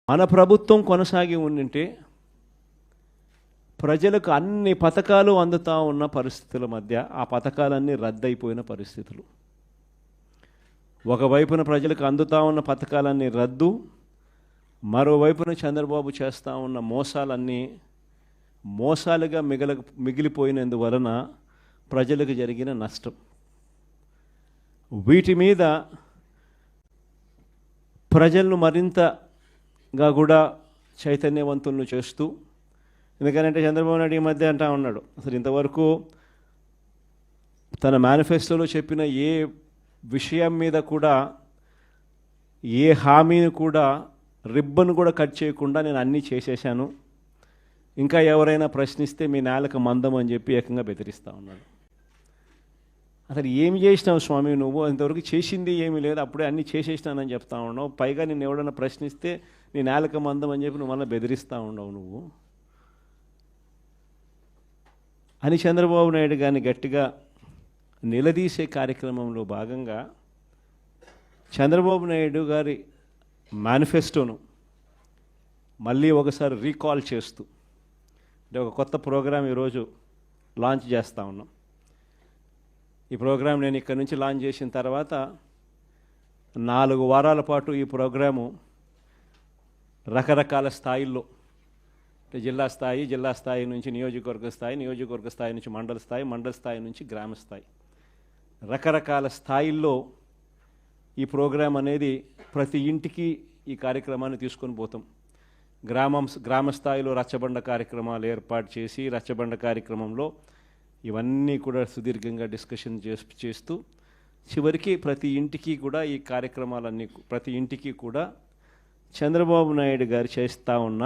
మన ప్రభుత్వం కొనసాగి ఉండింటే ప్రజలకు అన్ని పథకాలు అందుతూ ఉన్న పరిస్థితుల మధ్య ఆ పథకాలన్నీ రద్దయిపోయిన పరిస్థితులు. ఒకవైపున ప్రజలకు అందుతూ ఉన్న పథకాలన్నీ రద్దు, మరోవైపున చంద్రబాబు చేస్తూ ఉన్న మోసాలన్నీ మోసాలుగా మిగిలిపోయినందువలన ప్రజలకు జరిగిన నష్టం. వీటి మీద ప్రజలను మరింతగా కూడా చైతన్యవంతులను చేస్తూ, ఎందుకంటే చంద్రబాబు నాయుడు ఈ మధ్య అంటా ఉన్నాడు, అసలు ఇంతవరకు తన మేనిఫెస్టోలో చెప్పిన ఏ విషయం మీద కూడా, ఏ హామీని కూడా రిబ్బన్ కూడా కట్ చేయకుండా నేను అన్నీ చేసేసాను, ఇంకా ఎవరైనా ప్రశ్నిస్తే మీ నేలకు మందం అని చెప్పి ఏకంగా బెదిరిస్తూ ఉన్నాడు. అసలు ఏమి చేసినావు స్వామి నువ్వు? ఇంతవరకు చేసింది ఏమీ లేదు, అప్పుడే అన్నీ చేసేసినానని చెప్తా ఉన్నావు. పైగా నిన్ను ఎవడన్నా ప్రశ్నిస్తే నీ నేలకు మందం అని చెప్పి నువ్వు మళ్ళీ బెదిరిస్తూ ఉండవు నువ్వు అని చంద్రబాబు నాయుడు గారిని గట్టిగా నిలదీసే కార్యక్రమంలో భాగంగా చంద్రబాబు నాయుడు గారి మేనిఫెస్టోను మళ్ళీ ఒకసారి రీకాల్ చేస్తూ, అంటే ఒక కొత్త ప్రోగ్రాం ఈరోజు లాంచ్ చేస్తూ ఉన్నాం. ఈ ప్రోగ్రాం నేను ఇక్కడి నుంచి లాంచ్ చేసిన తర్వాత 4 వారాల పాటు ఈ ప్రోగ్రాము రకరకాల స్థాయిల్లో, అంటే జిల్లా స్థాయి నుంచి నియోజకవర్గ స్థాయి నుంచి మండల స్థాయి నుంచి గ్రామ స్థాయి, రకరకాల స్థాయిల్లో ఈ ప్రోగ్రాం అనేది ప్రతి ఇంటికి ఈ కార్యక్రమాన్ని తీసుకొని పోతాం. గ్రామ స్థాయిలో రచ్చబండ కార్యక్రమాలు ఏర్పాటు చేసి, రచ్చబండ కార్యక్రమంలో ఇవన్నీ కూడా సుదీర్ఘంగా డిస్కషన్ చేస్తూ చివరికి ప్రతి ఇంటికి కూడా ఈ కార్యక్రమాలన్నీ, ప్రతి ఇంటికి కూడా చంద్రబాబు నాయుడు గారు చేస్తూ ఉన్న